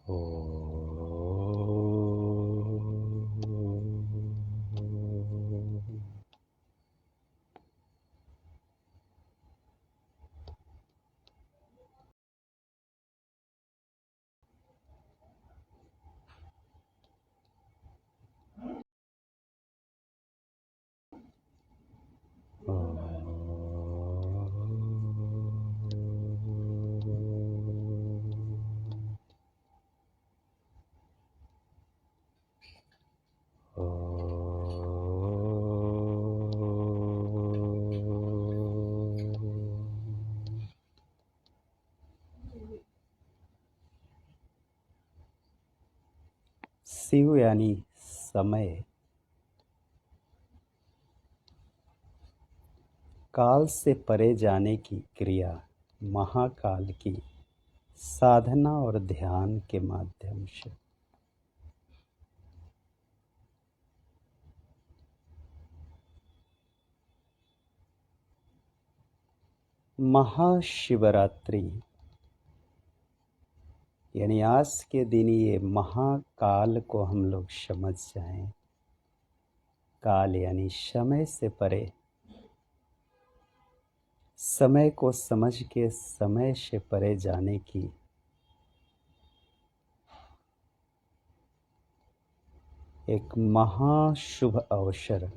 ओ शिव यानी समय, काल से परे जाने की क्रिया महाकाल की साधना और ध्यान के माध्यम से महाशिवरात्रि यानी आज के दिन ये महाकाल को हम लोग समझ जाएं। काल यानी समय से परे, समय को समझ के समय से परे जाने की एक महाशुभ अवसर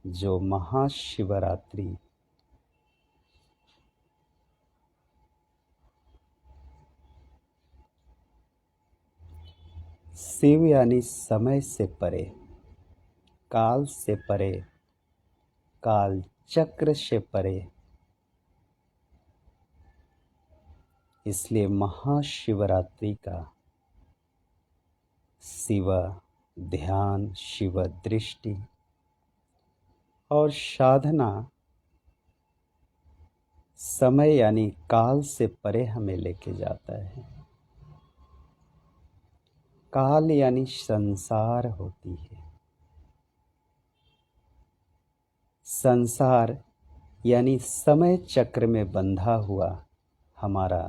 जो महाशिवरात्रि शिव यानी समय से परे, काल से परे, काल चक्र से परे, इसलिए महाशिवरात्रि का शिव ध्यान, शिव दृष्टि और साधना समय यानी काल से परे हमें लेके जाता है। काल यानी संसार होती है, संसार यानी समय चक्र में बंधा हुआ हमारा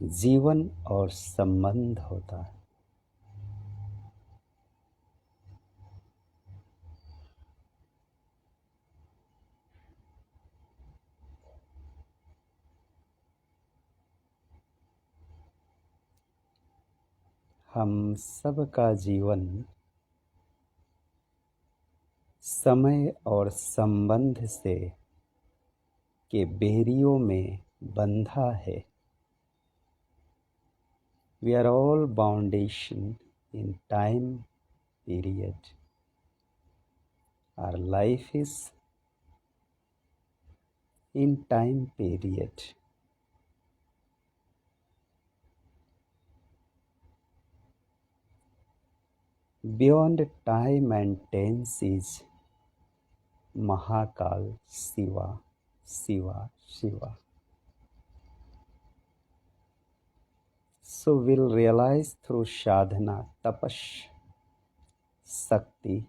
जीवन और संबंध होता है। हम सबका जीवन समय और संबंध से के बेरियों में बंधा है। We are all foundation in time period. Our life is in time period. Beyond time and tense is Mahakal Shiva, Shiva, Shiva. So we'll realize through sadhana, tapas, Shakti,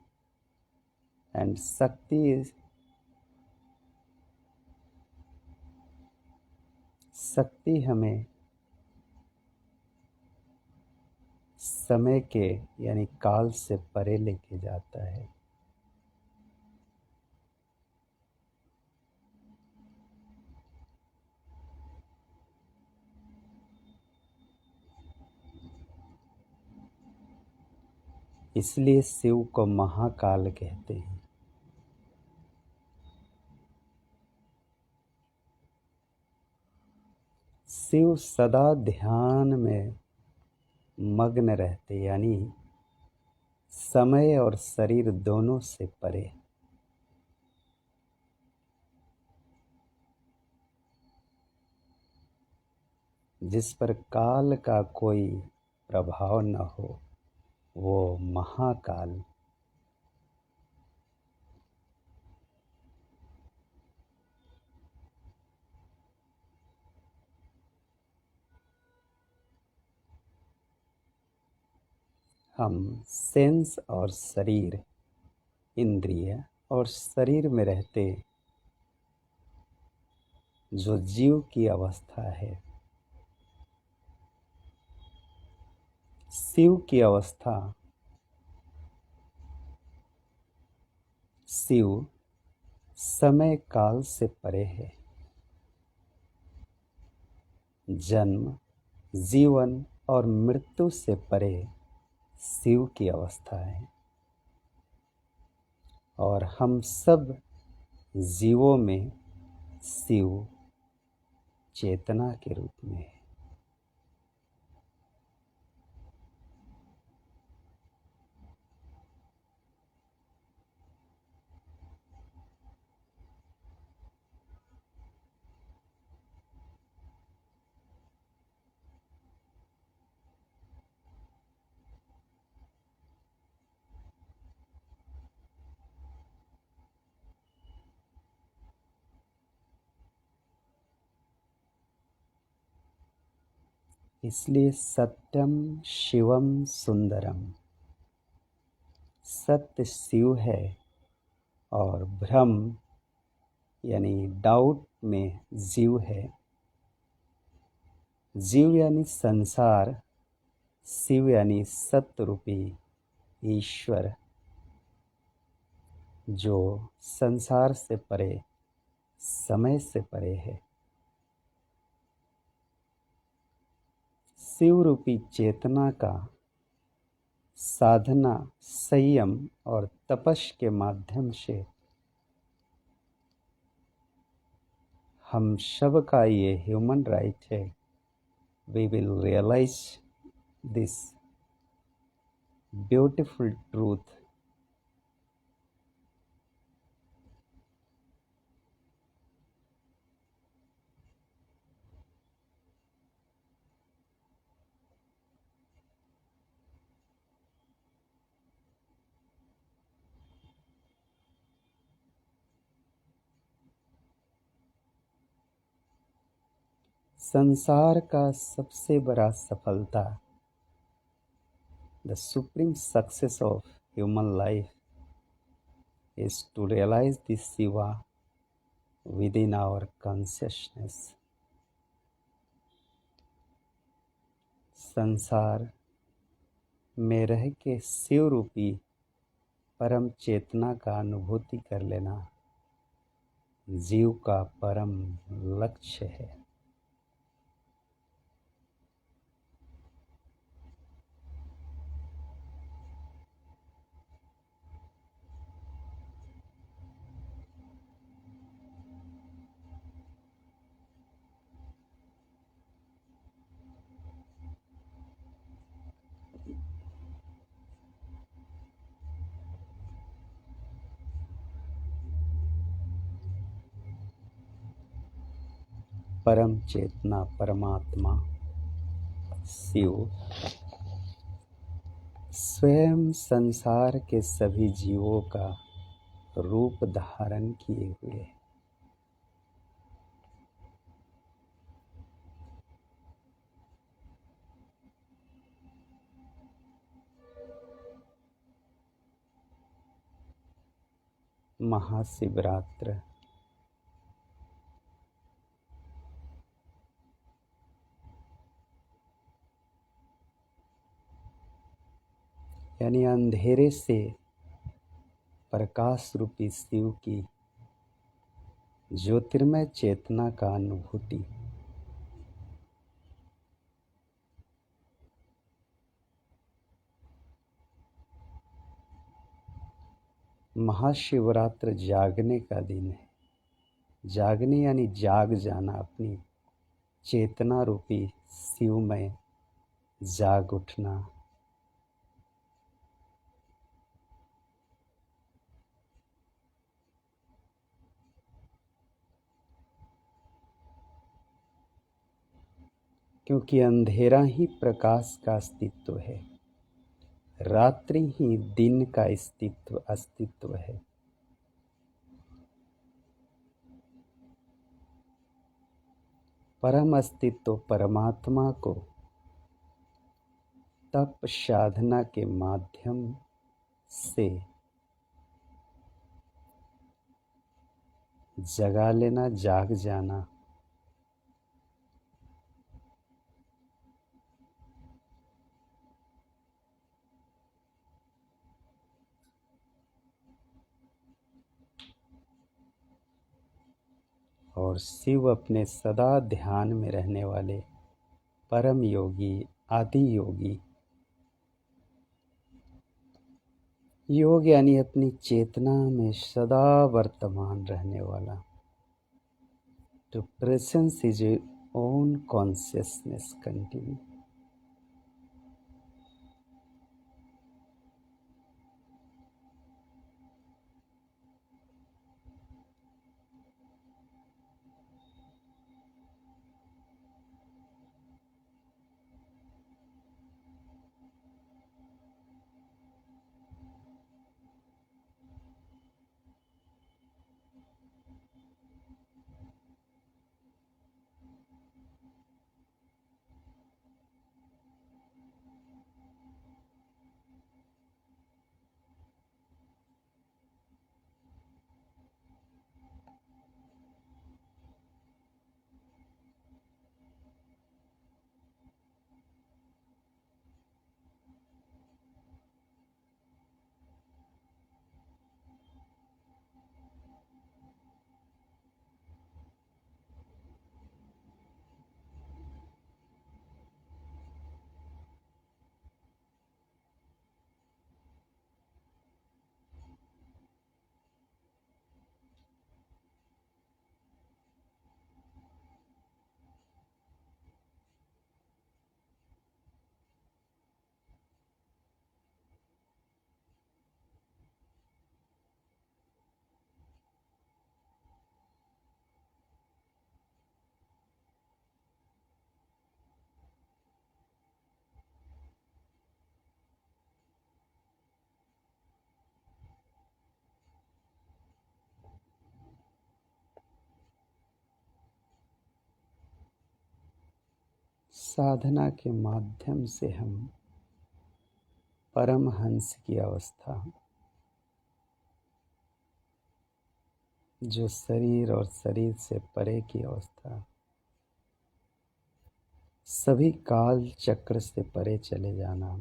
and Shakti is शक्ति हमें समय के यानी काल से परे लेके जाता है। इसलिए शिव को महाकाल कहते हैं। शिव सदा ध्यान में मग्न रहते यानी समय और शरीर दोनों से परे। जिस पर काल का कोई प्रभाव न हो वो महाकाल। हम सेंस और शरीर, इंद्रिय और शरीर में रहते जो जीव की अवस्था है शिव की अवस्था, शिव समय काल से परे है। जन्म, जीवन और मृत्यु से परे शिव की अवस्था है। और हम सब जीवों में शिव चेतना के रूप में है। इसलिए सत्यम शिवम सुंदरम, सत्य शिव है और भ्रम यानी डाउट में जीव है। जीव यानी संसार, शिव यानी सत्य रूपी ईश्वर, जो संसार से परे, समय से परे है। शिव रूपी चेतना का साधना, संयम और तपस्या के माध्यम से हम सब का ये ह्यूमन राइट है। We will realize this beautiful truth. संसार का सबसे बड़ा सफलता, the supreme success of human life is to realize this Shiva within our consciousness। संसार में रह के शिव रूपी परम चेतना का अनुभूति कर लेना जीव का परम लक्ष्य है। परम चेतना परमात्मा शिव स्वयं संसार के सभी जीवों का रूप धारण किए हुए है। महाशिवरात्रि यानी अंधेरे से प्रकाश रूपी शिव की ज्योतिर्मय चेतना का अनुभूति। महाशिवरात्रि जागने का दिन है। जागने यानी जाग जाना, अपनी चेतना रूपी शिव में जाग उठना। क्योंकि अंधेरा ही प्रकाश का अस्तित्व है, रात्रि ही दिन का अस्तित्व है। परम अस्तित्व परमात्मा को तप साधना के माध्यम से जगा लेना, जाग जाना। और शिव अपने सदा ध्यान में रहने वाले परम योगी, आदि योगी। योग यानी अपनी चेतना में सदा वर्तमान रहने वाला। To presence is your own consciousness continue. साधना के माध्यम से हम परमहंस की अवस्था, जो शरीर और शरीर से परे की अवस्था, सभी काल चक्र से परे चले जाना,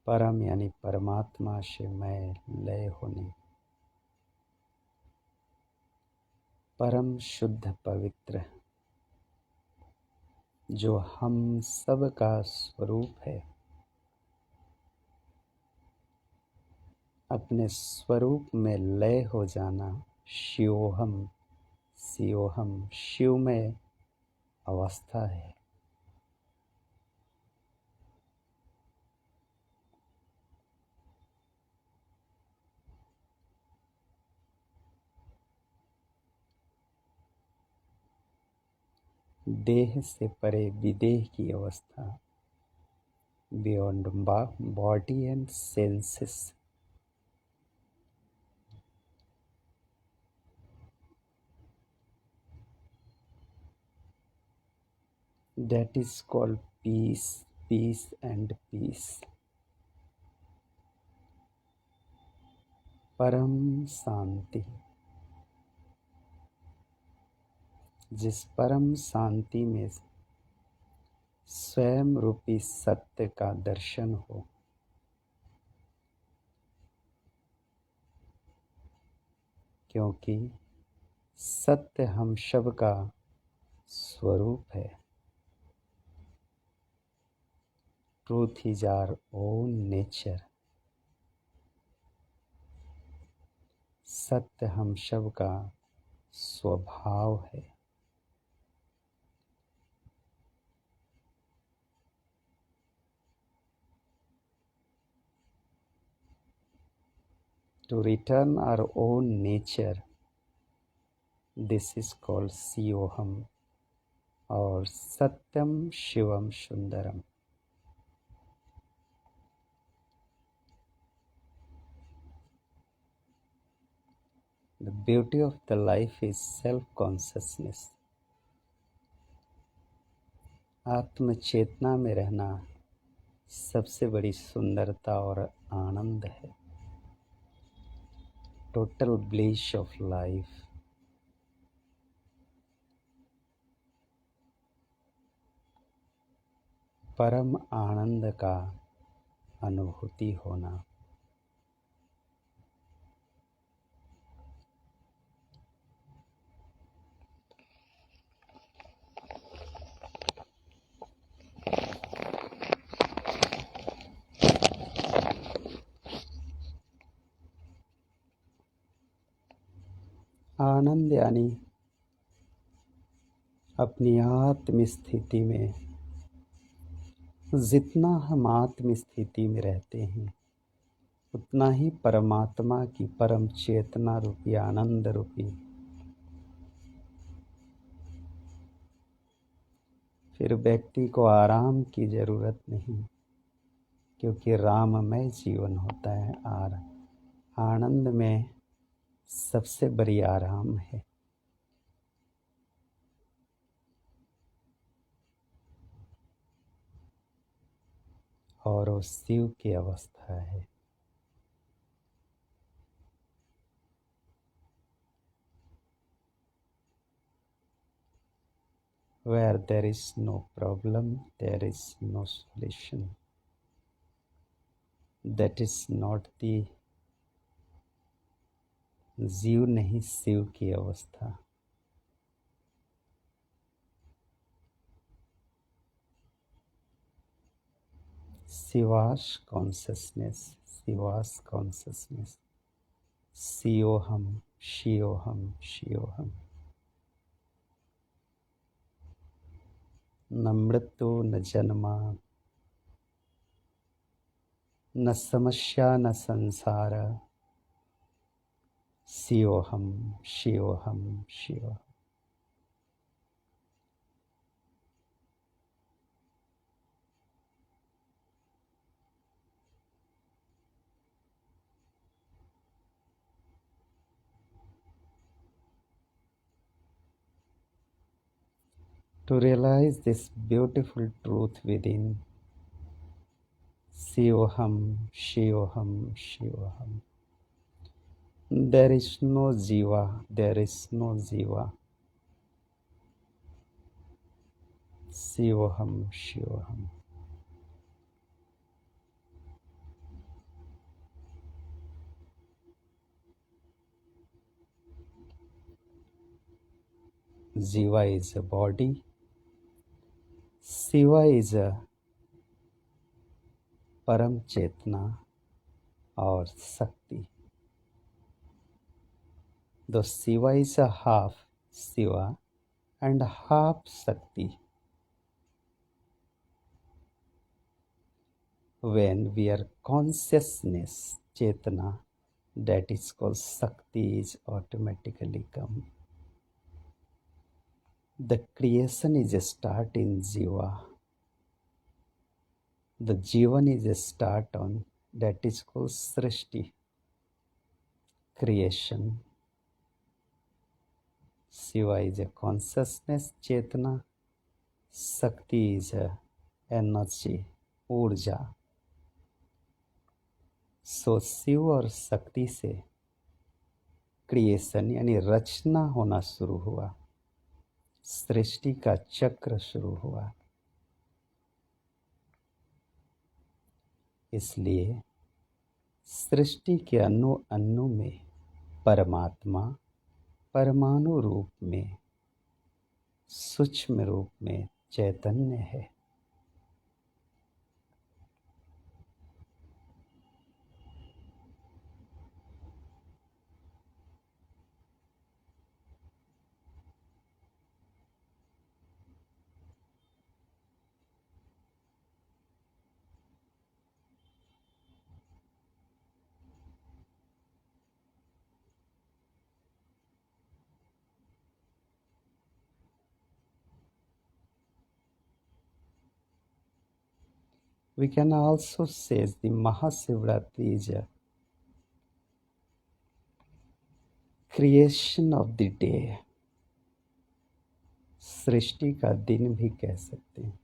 परम यानी परमात्मा से मैं लय होने, परम शुद्ध पवित्र, जो हम सब का स्वरूप है, अपने स्वरूप में लय हो जाना, शिवोहम, शिवोहम, शिवमय अवस्था है। देह से परे विदेह की अवस्था, beyond body and senses. That is called peace, peace and peace. परम शांति। जिस परम शांति में स्वयं रूपी सत्य का दर्शन हो, क्योंकि सत्य हम सब का स्वरूप है। Truth is our own nature. सत्य हम सब का स्वभाव है। To return our own nature, this is called Siyoham or Satyam Shivam Sundaram. The beauty of the life is self-consciousness. आत्म चेतना में रहना सबसे बड़ी सुंदरता और आनंद है। Total bliss of life. परम आनंद का अनुभूति होना। आनंद यानी अपनी आत्म स्थिति में जितना हम आत्म स्थिति में रहते हैं उतना ही परमात्मा की परम चेतना रूपी आनंद रूपी फिर व्यक्ति को आराम की जरूरत नहीं, क्योंकि राममय जीवन होता है और आनंद में सबसे बड़ी आराम है। और वो शिव की अवस्था है। Where there is no problem, there is no solution. That is not the जीव नहीं, शिव की अवस्था। शिवास कॉन्शसनेस, शिवास कॉन्शसनेस, शिवोहम शिवोहम शिवोहम। न मृत्यु न जन्मा न समस्या न संसार, शिवोहम शिवोहम शिवोहम। To realize this beautiful truth within, शिवोहम शिवोहम शिवोहम। There is no jiva, there is no jiva, शिवोहम शिवोहम। Jiva is a body, Shiva is a परम चेतना और शक्ति। The Shiva is a half Shiva and half Shakti. When we are consciousness, Chetana, that is called Shakti is automatically come. The creation is a start in Jiva. The Jivan is a start on, that is called Srishti, creation. Shiva is a consciousness, Chetana. Shakti is a energy, ऊर्जा। सो शिव और शक्ति से creation यानी रचना होना शुरू हुआ, सृष्टि का चक्र शुरू हुआ। इसलिए सृष्टि के अणु अणु में परमात्मा परमाणु रूप में, सूक्ष्म रूप में चैतन्य है। We can also say the Mahashivratri is a creation of the day, सृष्टि का दिन भी कह सकते हैं।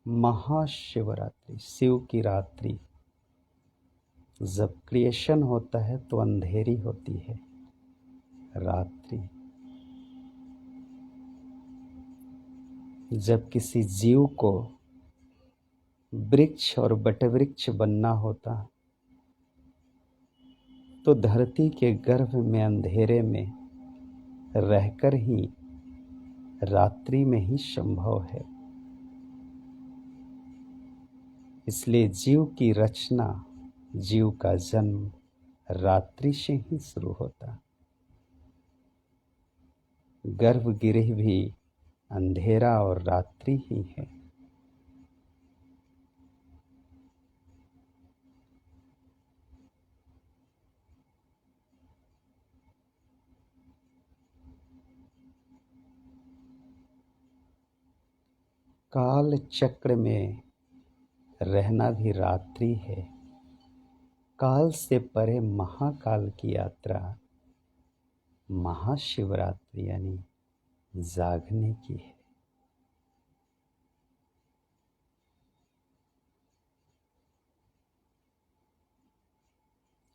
महाशिवरात्रि, शिव की रात्रि। जब क्रिएशन होता है तो अंधेरी होती है रात्रि। जब किसी जीव को वृक्ष और बटवृक्ष बनना होता तो धरती के गर्भ में अंधेरे में रहकर ही रात्रि में ही संभव है। इसलिए जीव की रचना, जीव का जन्म रात्रि से ही शुरू होता। गर्भगृह भी अंधेरा और रात्रि ही है। काल चक्र में रहना भी रात्रि है। काल से परे महाकाल की यात्रा महाशिवरात्रि यानी जागने की है।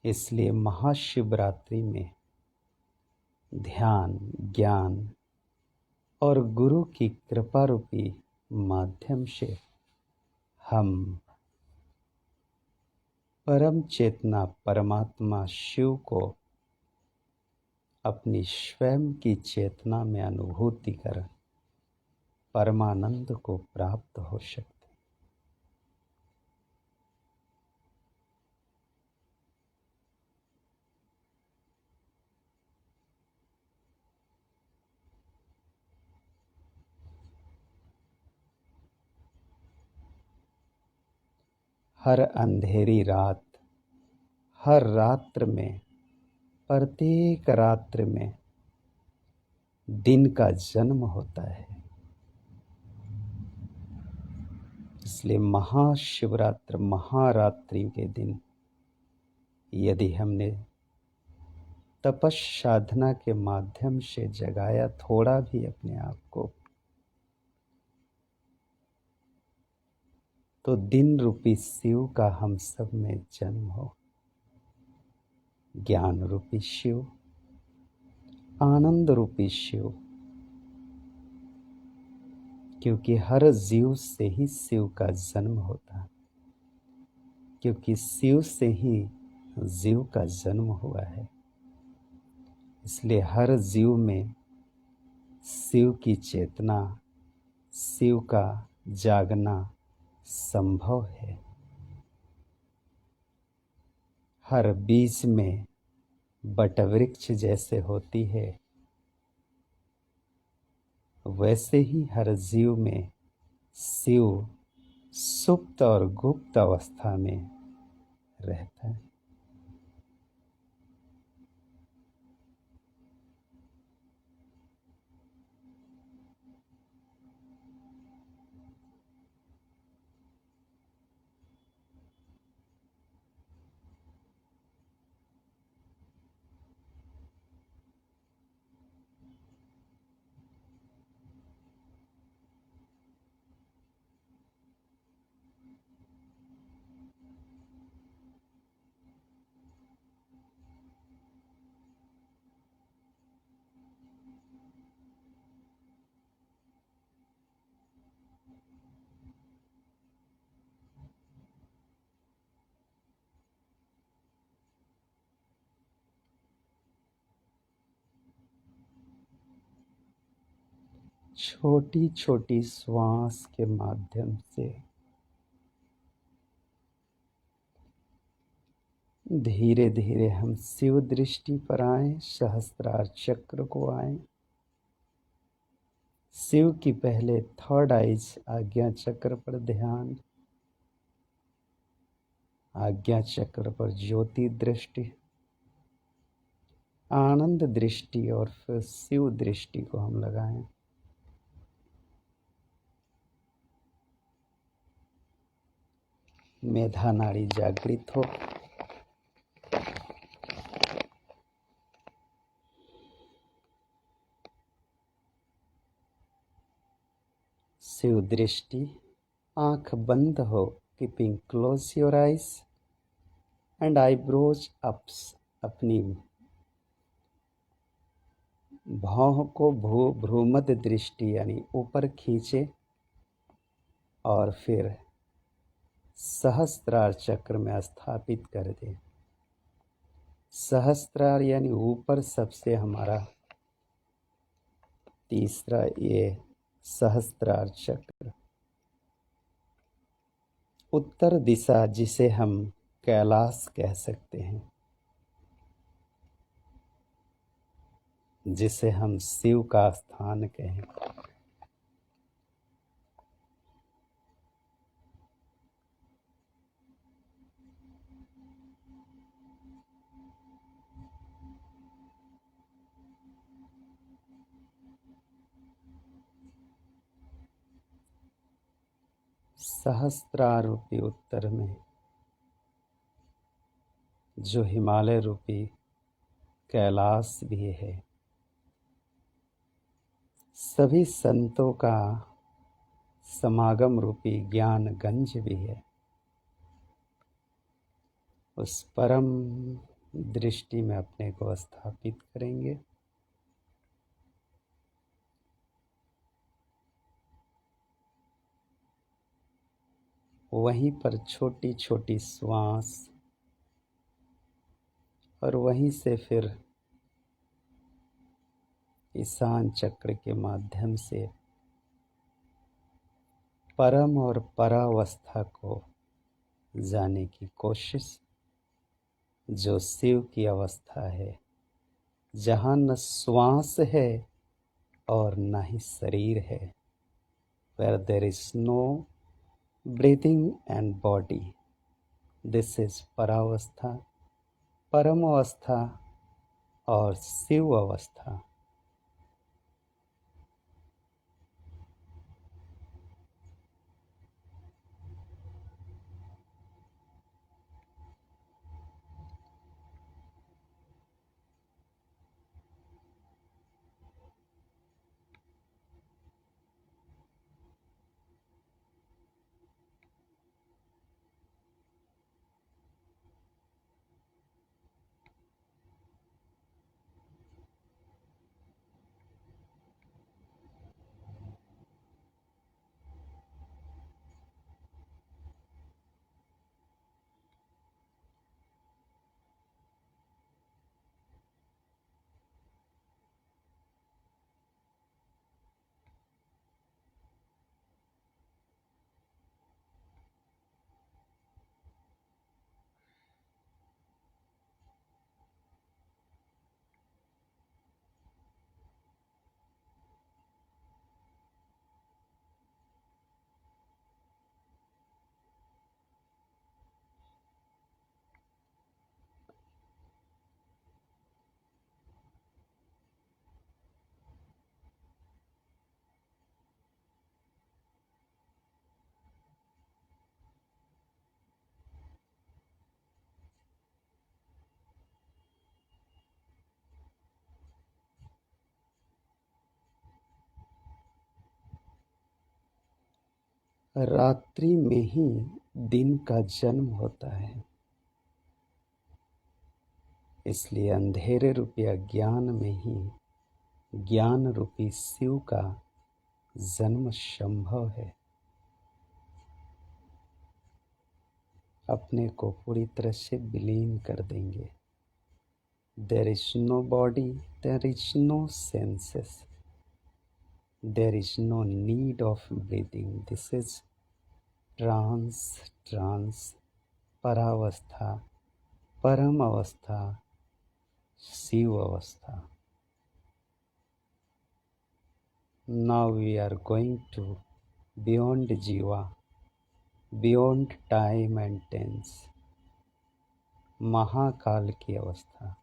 इसलिए महाशिवरात्रि में ध्यान, ज्ञान और गुरु की कृपा रूपी माध्यम से हम परम चेतना परमात्मा शिव को अपनी स्वयं की चेतना में अनुभूति कर परमानंद को प्राप्त हो सकते। हर अंधेरी रात, हर रात्र में, प्रत्येक रात्र में दिन का जन्म होता है। इसलिए महाशिवरात्रि महारात्रि के दिन यदि हमने तपस्या साधना के माध्यम से जगाया थोड़ा भी अपने आप को, तो दिन रूपी शिव का हम सब में जन्म हो। ज्ञान रूपी शिव, आनंद रूपी शिव, क्योंकि हर जीव से ही शिव का जन्म होता है, क्योंकि शिव से ही जीव का जन्म हुआ है। इसलिए हर जीव में शिव की चेतना, शिव का जागना संभव है। हर बीज में बटवृक्ष जैसे होती है, वैसे ही हर जीव में शिव सुप्त और गुप्त अवस्था में रहता है। छोटी छोटी श्वास के माध्यम से धीरे धीरे हम शिव दृष्टि पर आए, सहस्त्रार चक्र को आए। शिव की पहले थर्ड आइज आज्ञा चक्र पर ध्यान, आज्ञा चक्र पर ज्योति दृष्टि, आनंद दृष्टि और फिर शिव दृष्टि को हम लगाएं। मेधा नाड़ी जागृत हो। शिव दृष्टि, आंख बंद हो, keeping close your eyes and eyebrows ups. अपनी भौं को भ्रूमध्य दृष्टि यानी ऊपर खींचे और फिर सहस्त्रार चक्र में स्थापित कर दे। सहस्त्रार यानी ऊपर सबसे हमारा तीसरा ये सहस्त्रार चक्र, उत्तर दिशा जिसे हम कैलाश कह सकते हैं। जिसे हम शिव का स्थान कहें। सहस्त्रारूपी उत्तर में जो हिमालय रूपी कैलाश भी है, सभी संतों का समागम रूपी ज्ञान गंज भी है। उस परम दृष्टि में अपने को स्थापित करेंगे। वहीं पर छोटी छोटी श्वास, और वहीं से फिर ईशान चक्र के माध्यम से परम और परावस्था को जाने की कोशिश, जो शिव की अवस्था है, जहाँ न श्वास है और न ही शरीर है। Where there is no breathing and body, this is परावस्था, परम अवस्था और शिव अवस्था। रात्रि में ही दिन का जन्म होता है, इसलिए अंधेरे रूपी अज्ञान में ही ज्ञान रूपी शिव का जन्म संभव है। अपने को पूरी तरह से विलीन कर देंगे। There is no body, there is no senses, there is no need of breathing. This is trance, परावस्था, परम अवस्था, शिव अवस्था। Now we are going to beyond Jiva, beyond time and tense, Mahakal की अवस्था।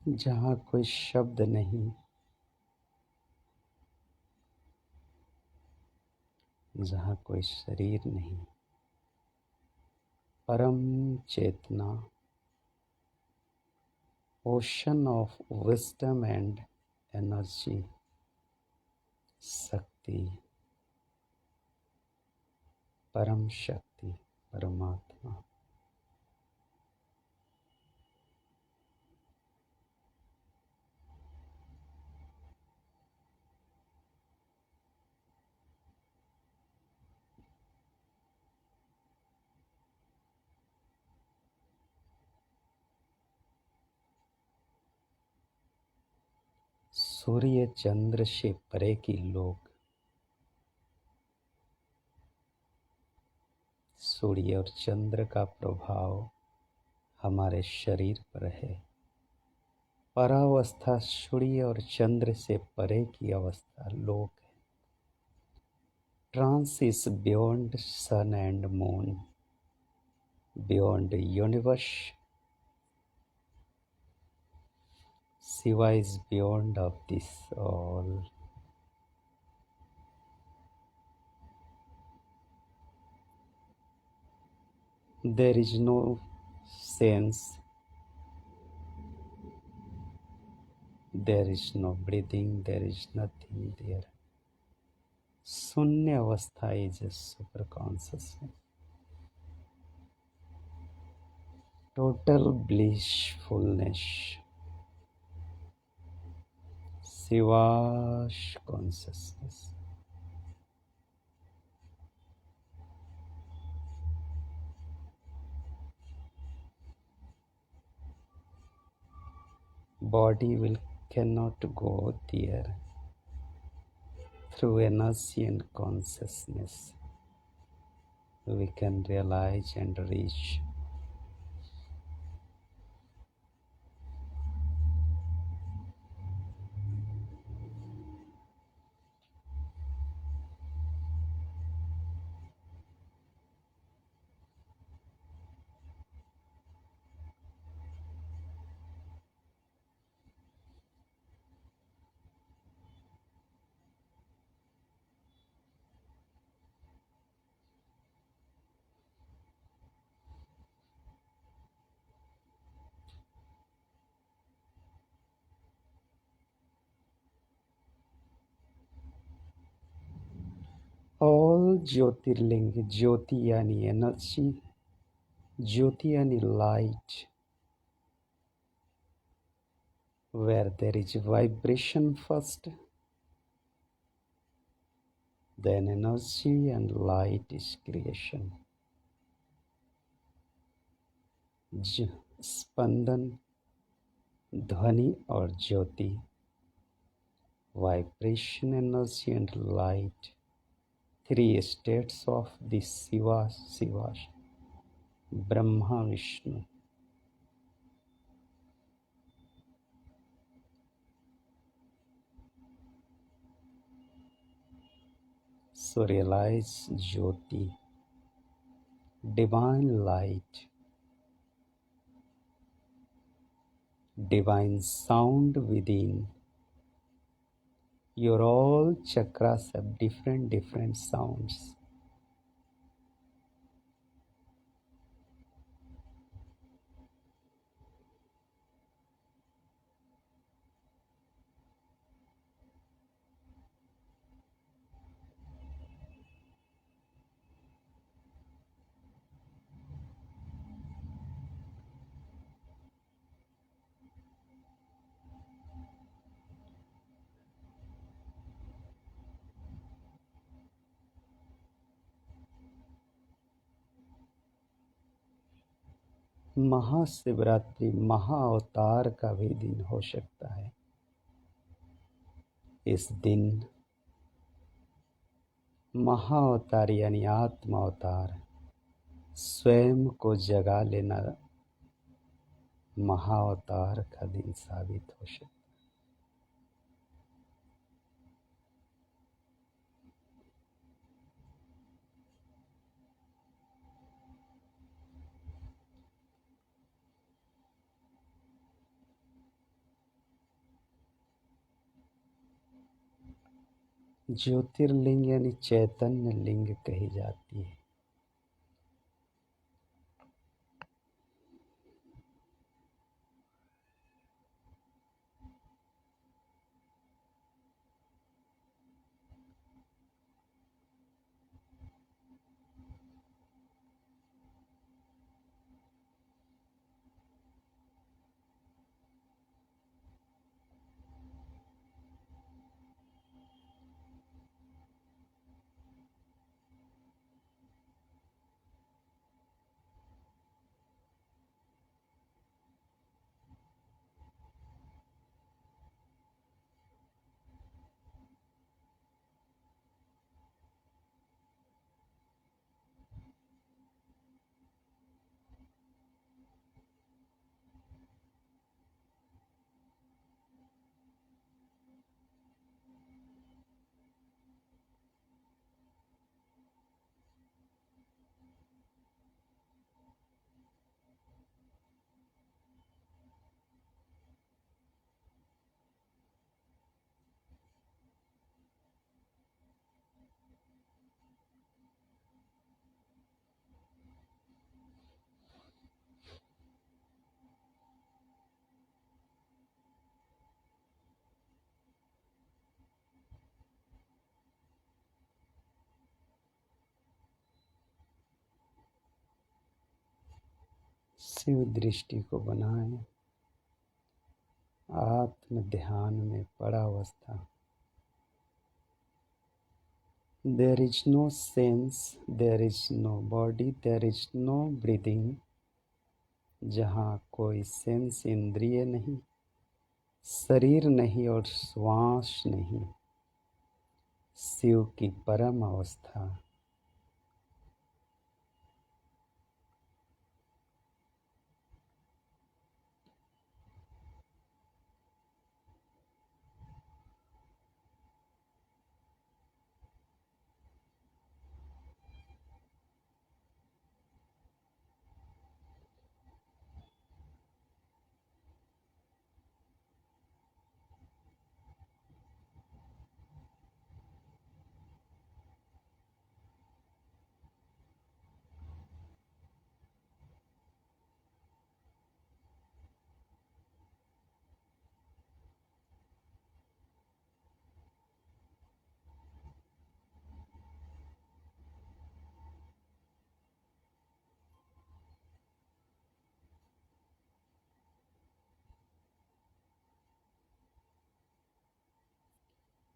जहाँ कोई शब्द नहीं, जहाँ कोई शरीर नहीं, परम चेतना, ocean of wisdom and energy, शक्ति, परम शक्ति, परमात्मा। सूर्य चंद्र से परे की लोग, सूर्य और चंद्र का प्रभाव हमारे शरीर पर है। परावस्था सूर्य और चंद्र से परे की अवस्था लोक है। Trance is beyond sun and moon, beyond universe. Shiva is beyond of this all. There is no sense, there is no breathing, there is nothing there. शून्य अवस्था is a super consciousness, total blissfulness, Shiva's consciousness. Body will cannot go there. Through energy and consciousness, we can realize and reach. All Jyotirling, Jyoti yani energy, Jyoti yani light, where there is vibration first, then energy and light is creation. स्पंदन, ध्वनि और ज्योति, vibration, energy and light, three states of the Shiva, Brahma, Vishnu. So realize Jyoti, divine light, divine sound within. Your all chakras have different sounds. Mahashivratri महाअवतार का भी दिन हो सकता है। इस दिन महाअवतार यानी आत्मा अवतार, स्वयं को जगा लेना महाअवतार का दिन साबित हो सकता है। ज्योतिर्लिंग यानी चैतन्य लिंग कही जाती है। शिव दृष्टि को बनाएं। आत्म ध्यान में पड़ा अवस्था। There is no sense, there is no body, there is no breathing. जहाँ कोई सेंस इंद्रिय नहीं, शरीर नहीं और श्वास नहीं, शिव की परम अवस्था।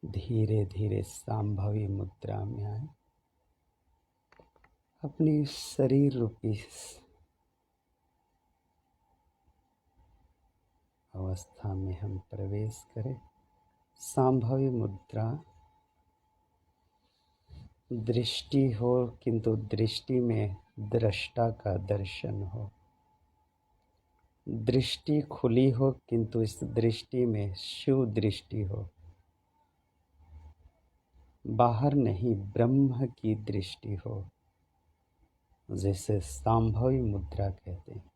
धीरे धीरे सांभवी मुद्रा में आए। अपनी शरीर रूपी अवस्था में हम प्रवेश करें। सांभवी मुद्रा दृष्टि हो, किंतु दृष्टि में दृष्टा का दर्शन हो। दृष्टि खुली हो, किंतु इस दृष्टि में शिव दृष्टि हो। बाहर नहीं, ब्रह्म की दृष्टि हो, जैसे सांभवी मुद्रा कहते हैं।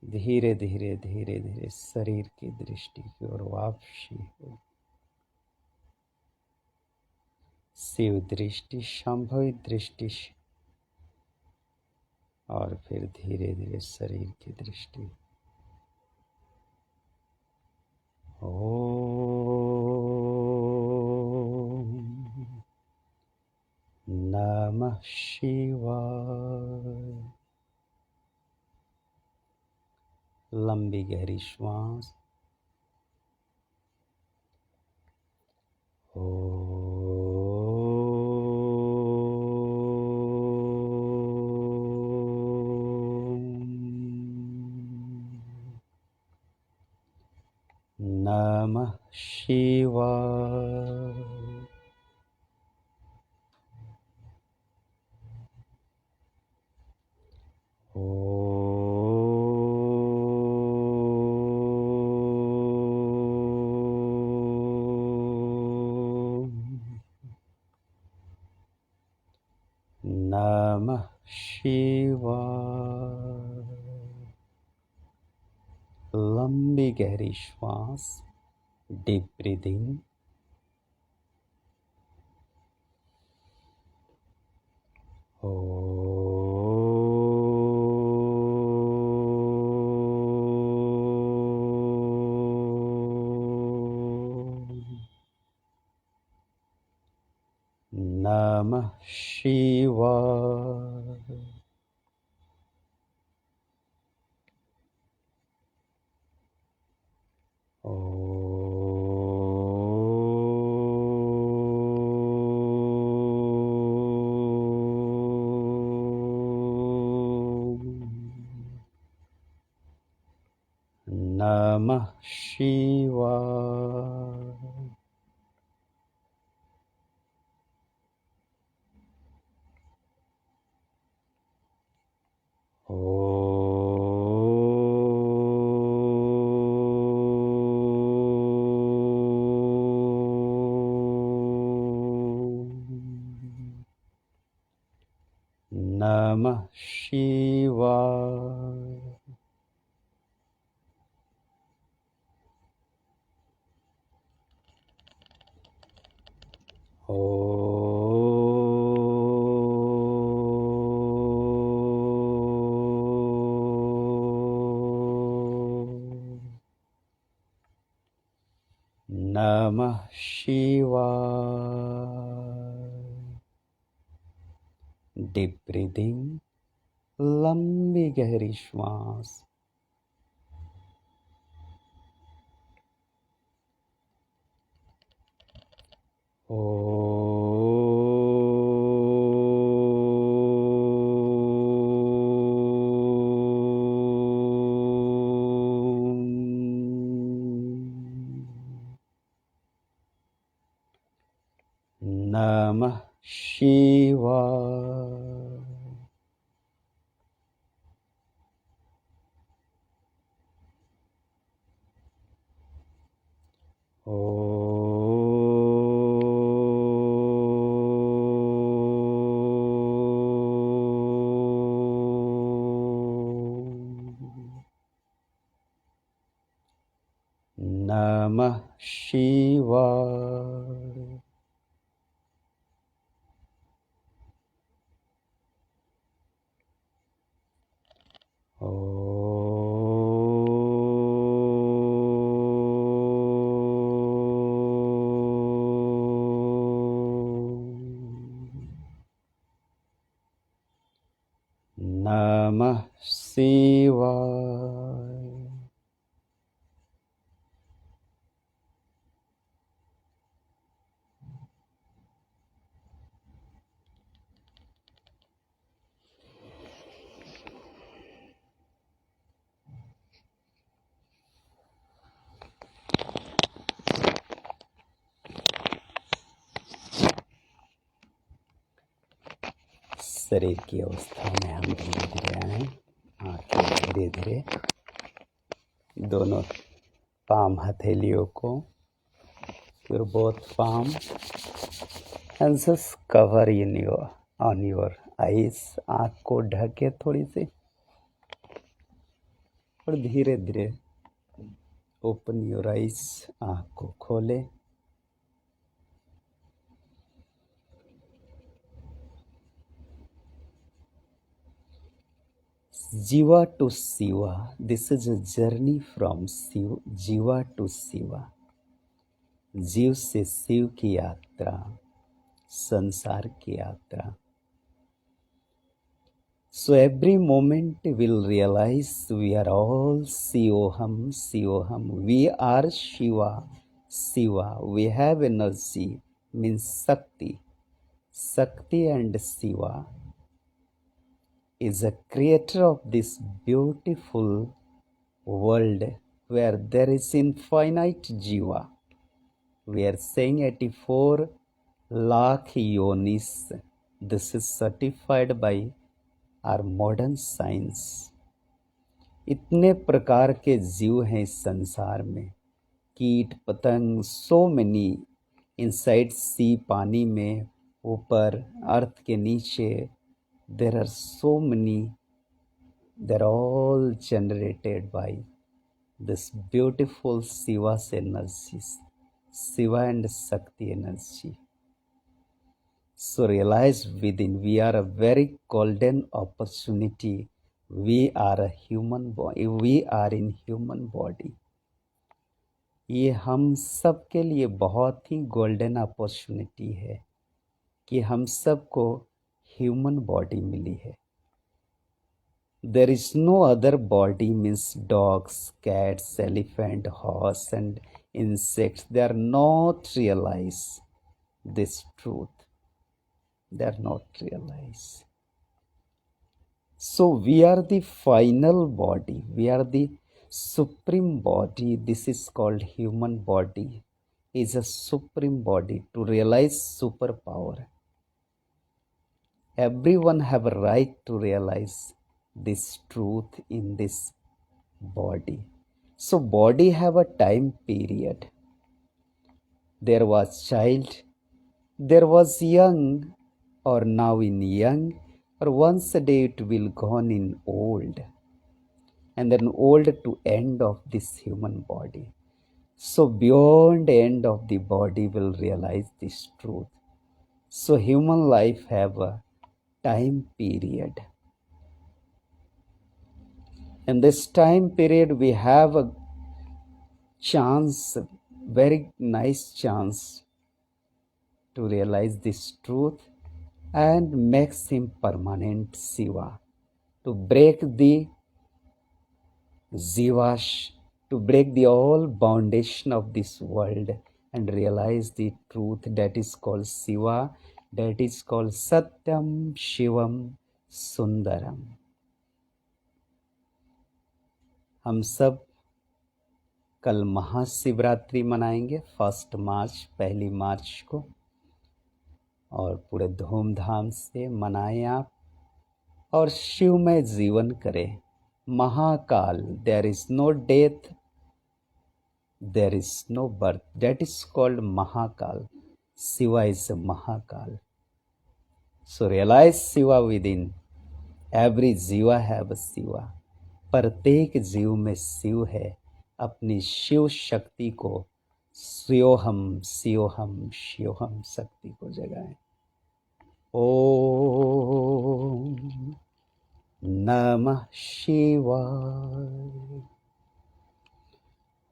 धीरे धीरे धीरे धीरे शरीर की दृष्टि की ओर वापसी हो। शिव दृष्टि, सांभवी दृष्टि और फिर धीरे धीरे शरीर की दृष्टि। ओम नमः शिवाय। लंबी गहरी श्वास। नमः शिवाय। नमः शिवाय। लंबी गहरी श्वास, deep breathing. Namah Shivaya. Namah Shivaya. Namah Shivaya. Namah Shivaya. Deep breathing, लंबी गहरी श्वास। नमः शिवाय। नमः शिवाय। नमः शिवाय। शरीर की अवस्था में हम धीरे धीरे आए। आंखें धीरे धीरे, दोनों पाम हथेलियों को, your both palm and just cover in your on your eyes। आँख को ढके थोड़ी सी और धीरे धीरे ओपन योर आइज। आँख को खोले। Jiva to Shiva. This is a journey from Jiva to Shiva. जीव से शिव की यात्रा, संसार की यात्रा। So every moment we'll realize we are all Shivoham, Shivoham. We are Shiva, Shiva. We have energy, means Shakti. Shakti and Shiva is a creator of this beautiful world where there is infinite Jiva. We are saying 84 lakh yonis. This is certified by our modern science. इतने प्रकार के जीव हैं इस संसार में, कीट पतंग, so many inside sea, पानी में, ऊपर अर्थ के नीचे, there are so many. They're all generated by this beautiful Shiva's energies, Shiva and Shakti energy. So realize within we are a very golden opportunity. We are a human body. We are in human body. ये हम सब के लिए बहुत ही golden opportunity है कि हम सबको ह्यूमन बॉडी मिली है. There is no other body means dogs, cats, elephant, horse and insects. They are not realize this truth. They are not realize. So we are the final body. We are the supreme body. This is called human body. Is a supreme body to realize superpower. Everyone have a right to realize this truth in this body. So body have a time period. There was child, there was young, or now in young, or once a day it will gone in old, and then old to end of this human body. So beyond end of the body will realize this truth. So human life have a time period. In this time period we have a chance, very nice chance to realize this truth and makes him permanent Shiva, to break the Zivash, to break the all foundation of this world and realize the truth that is called Shiva, that is called Satyam Shivam Sundaram. हम सब कल महाशिवरात्रि मनाएंगे 1 मार्च, 1 मार्च को, और पूरे धूमधाम से मनाएं आप और शिवमय जीवन करें. Mahakal, there is no death, there is no birth, that is called Mahakal. Shiva is Mahakal. So realize Shiva within. Every jiva have Shiva. प्रत्येक जीव में शिव है. अपनी शिव शक्ति को स्योहम स्योहम शिवहम शक्ति को जगाएं. ओम नमः शिवाय.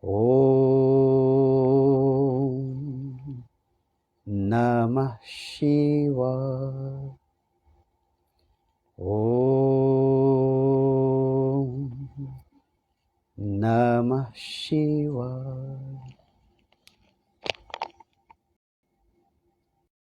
ओम नमः शिवाय. ओम नमः शिवाय.